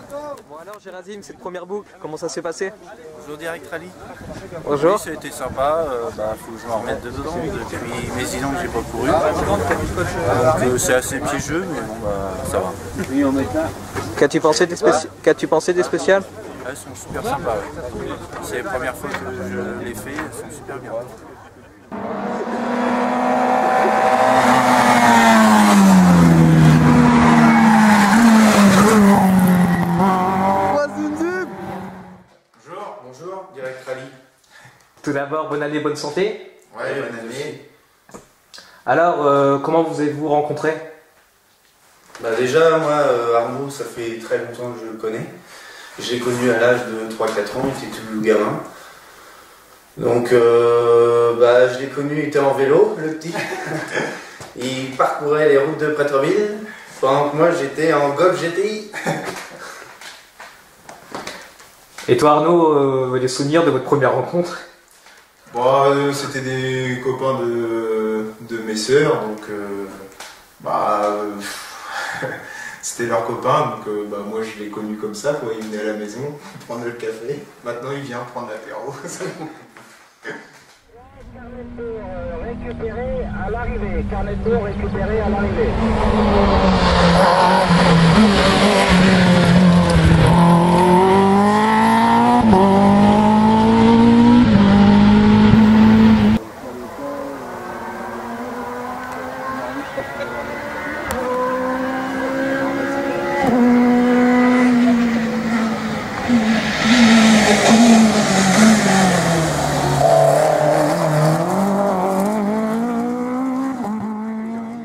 Bon alors Gérasime, cette première boucle, comment ça s'est passé? Bonjour Direct Rally. Bonjour. Oui, ça a été sympa, faut que je m'en remette dedans depuis mes 10 ans que j'ai pas couru. Donc c'est assez piégeux, mais bon ça va. Qu'as-tu pensé des spéciales? Elles sont super sympas. Ouais. C'est la première fois que je les fais, elles sont super bien. Bonjour, Direct Rally. Tout d'abord, bonne année, bonne santé. Ouais, bonne année. Alors, comment vous êtes-vous rencontrés? Bah déjà, moi, Arnaud, ça fait très longtemps que je le connais. Je l'ai connu à l'âge de 3-4 ans, il était tout gamin. Donc, je l'ai connu, il était en vélo, le petit. Il parcourait les routes de Prétreville, pendant que moi, j'étais en Golf GTI. Et toi Arnaud, des souvenirs de votre première rencontre? Bon, c'était des copains de mes sœurs, donc c'était leurs copains, donc moi je l'ai connu comme ça, quoi. Il venait à la maison prendre le café, maintenant il vient prendre l'apéro. Récupéré à l'arrivée, Carnetto récupéré à l'arrivée.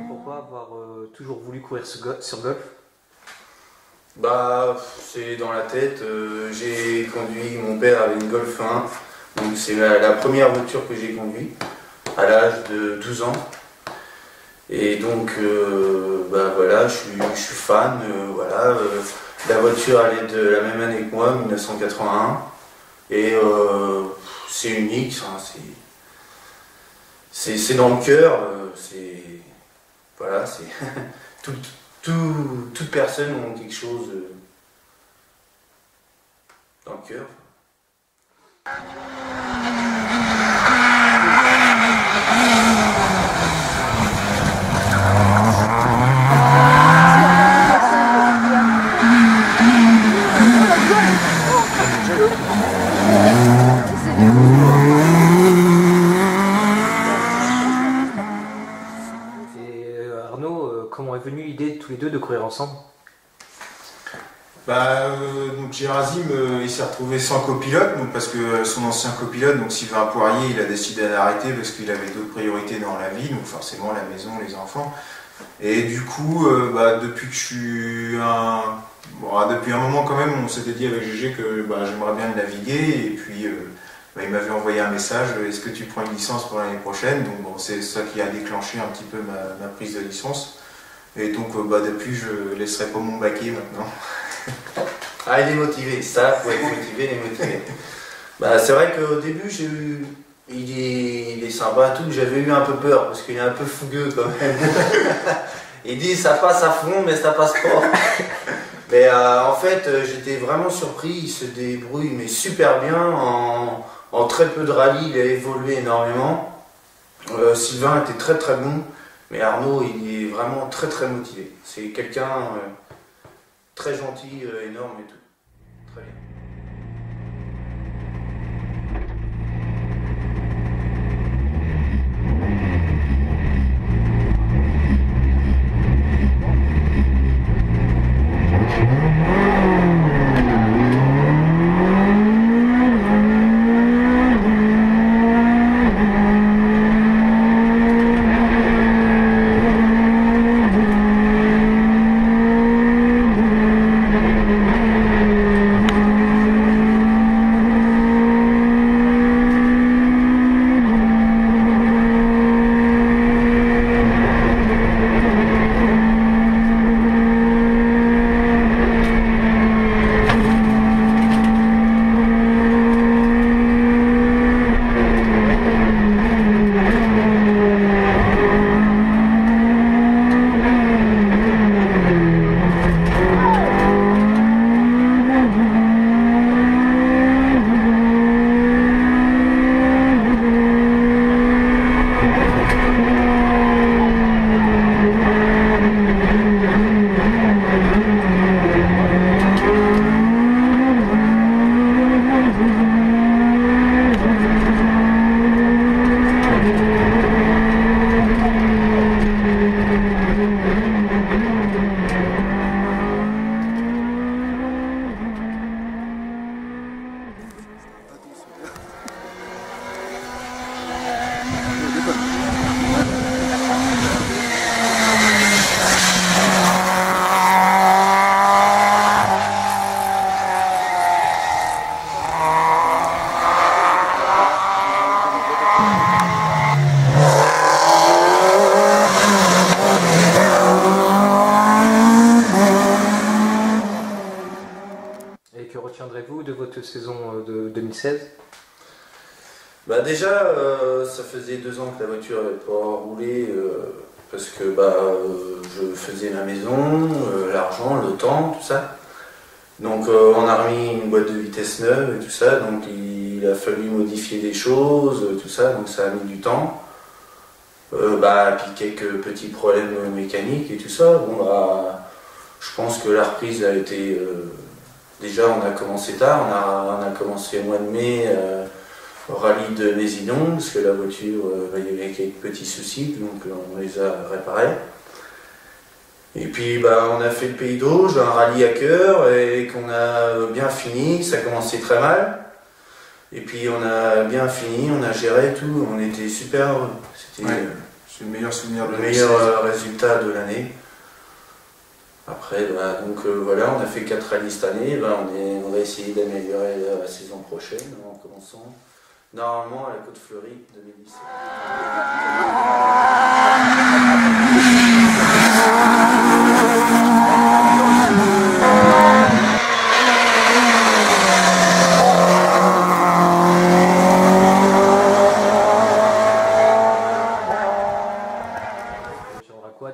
Pourquoi avoir toujours voulu courir sur golf? Bah, c'est dans la tête. J'ai conduit, mon père avait une Golf 1, donc c'est la première voiture que j'ai conduite à l'âge de 12 ans. Et donc, voilà, je suis fan. La voiture, elle est de la même année que moi, 1981. Et c'est unique, c'est dans le cœur. Voilà, c'est toute personne a quelque chose dans le cœur. Arnaud, comment est venue l'idée de tous les deux de courir ensemble? Donc Gérasime, il s'est retrouvé sans copilote, donc parce que son ancien copilote, donc Sylvain Poirier, il a décidé d'arrêter parce qu'il avait d'autres priorités dans la vie, donc forcément la maison, les enfants. Et du coup, depuis que je suis depuis un moment quand même, on s'était dit avec Gégé que j'aimerais bien naviguer, et puis il m'avait envoyé un message, est-ce que tu prends une licence pour l'année prochaine? Donc bon, c'est ça qui a déclenché un petit peu ma prise de licence. Et donc depuis, je laisserai pas mon baquet maintenant. Ah, il est motivé, ça, faut être motivé, il est motivé. C'est vrai qu'au début, il est sympa et tout, j'avais eu un peu peur parce qu'il est un peu fougueux quand même. Il dit ça passe à fond, mais ça passe pas. Mais en fait, j'étais vraiment surpris, il se débrouille mais super bien. En très peu de rallye, il a évolué énormément. Sylvain était très très bon, mais Arnaud, il est vraiment très très motivé. C'est quelqu'un très gentil, énorme et tout. Très bien. Et que retiendrez-vous de votre saison de 2016? Bah déjà, ça faisait 2 ans que la voiture n'avait pas roulé parce que je faisais ma maison, l'argent, le temps, tout ça. Donc on a remis une boîte de vitesse neuve et tout ça, donc il a fallu modifier des choses, tout ça, donc ça a mis du temps. Puis quelques petits problèmes mécaniques et tout ça. Bon, je pense que la reprise a été... déjà on a commencé tard, on a commencé au mois de mai au rallye de Mésidon, parce que la voiture, il y avait quelques petits soucis, donc on les a réparés. Et puis on a fait le Pays d'Auge, un rallye à cœur, et qu'on a bien fini, ça a commencé très mal. Et puis on a bien fini, on a géré tout, on était super heureux. C'était c'est le meilleur souvenir de le meilleur résultat de l'année. Après, voilà, on a fait 4 rallyes cette année, on va essayer d'améliorer la saison prochaine en commençant normalement à la Côte-Fleurie 2017.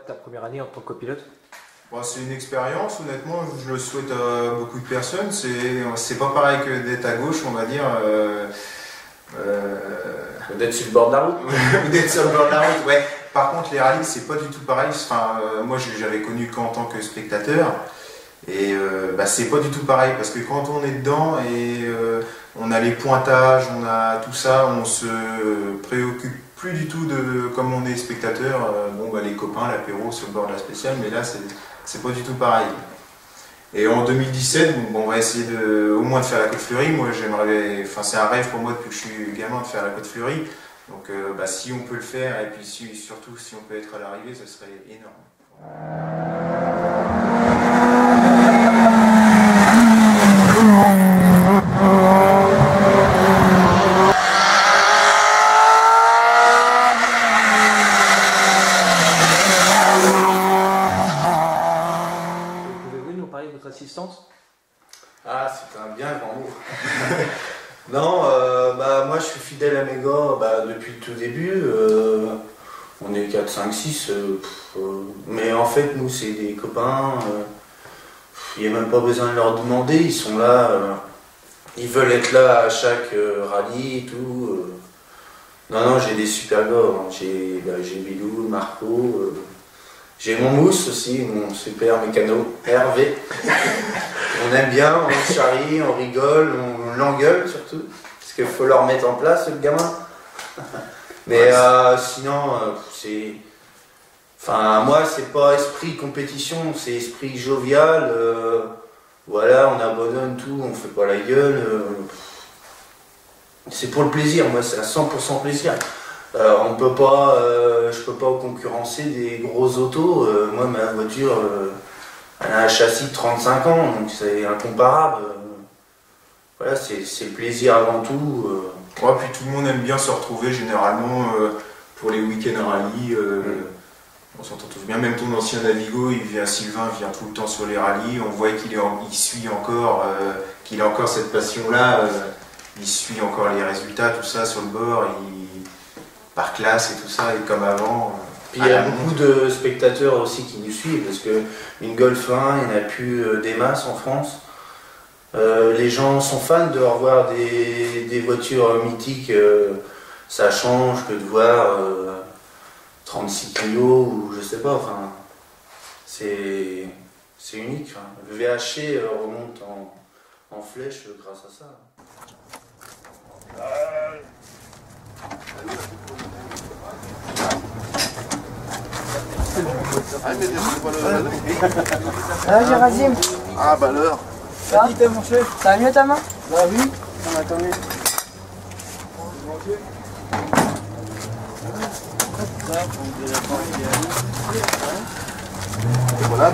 Ta première année en tant que copilote? C'est une expérience, honnêtement, je le souhaite à beaucoup de personnes. C'est pas pareil que d'être à gauche, on va dire. D'être sur le bord de la route. D'être sur le bord de la route, ouais. Par contre, les rallyes, c'est pas du tout pareil. Moi, j'avais connu qu'en tant que spectateur. Et c'est pas du tout pareil, parce que quand on est dedans et on a les pointages, on a tout ça, on se préoccupe plus du tout de comme on est spectateur, les copains, l'apéro sur le bord de la spéciale, mais là c'est pas du tout pareil. Et en 2017, on va essayer au moins de faire la Côte-Fleurie. Moi c'est un rêve pour moi depuis que je suis gamin de faire la Côte-Fleurie. Donc si on peut le faire, et puis surtout si on peut être à l'arrivée, ça serait énorme. Assistance? Ah, c'est un bien grand mot. Non, moi je suis fidèle à mes gars depuis le tout début. On est 4, 5, 6. Mais en fait, nous, c'est des copains. Il n'y a même pas besoin de leur demander. Ils sont là. Ils veulent être là à chaque rallye et tout. Non, j'ai des super gars. J'ai Bilou, Marco. J'ai mon mousse aussi, mon super mécano, Hervé. On aime bien, on se charrie, on rigole, on l'engueule surtout. Parce qu'il faut leur mettre en place, le gamin. Mais sinon, c'est... moi, c'est pas esprit compétition, c'est esprit jovial. Voilà, on abandonne tout, on fait pas la gueule. C'est pour le plaisir, moi, c'est à 100% plaisir. Je peux pas concurrencer des gros autos. Moi, ma voiture, elle a un châssis de 35 ans, donc c'est incomparable. Voilà, c'est le plaisir avant tout. Puis tout le monde aime bien se retrouver généralement pour les week-ends rallye. On s'entend tous bien. Même ton ancien Navigo, Sylvain vient tout le temps sur les rallyes. On voit qu'il suit encore, qu'il a encore cette passion-là. Il suit encore les résultats, tout ça sur le bord. Par classe et tout ça, et comme avant. Puis il y a beaucoup de spectateurs aussi qui nous suivent, parce qu'une Golf 1, il n'y en a plus des masses en France. Les gens sont fans de revoir des voitures mythiques. Ça change que de voir 36 kilos ou je sais pas. C'est unique. Le VHC remonte en flèche grâce à ça. Ah, Gérasime. Ah, l'heure. Ça va mieux ta main? Bah oui. On a attendu. Voilà.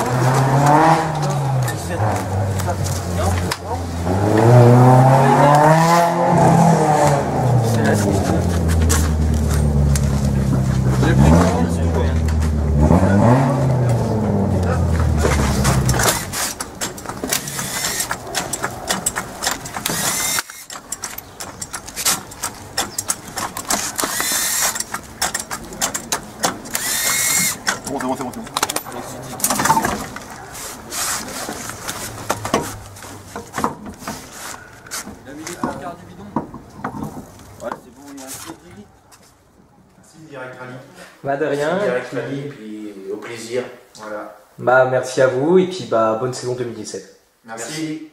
Ouais, c'est bon, il y a un crédit. Merci, Direct Rally. Bah de rien. Direct Rally, puis au plaisir. Voilà. Bah merci à vous et puis bah bonne saison 2017. Merci.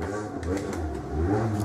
Merci.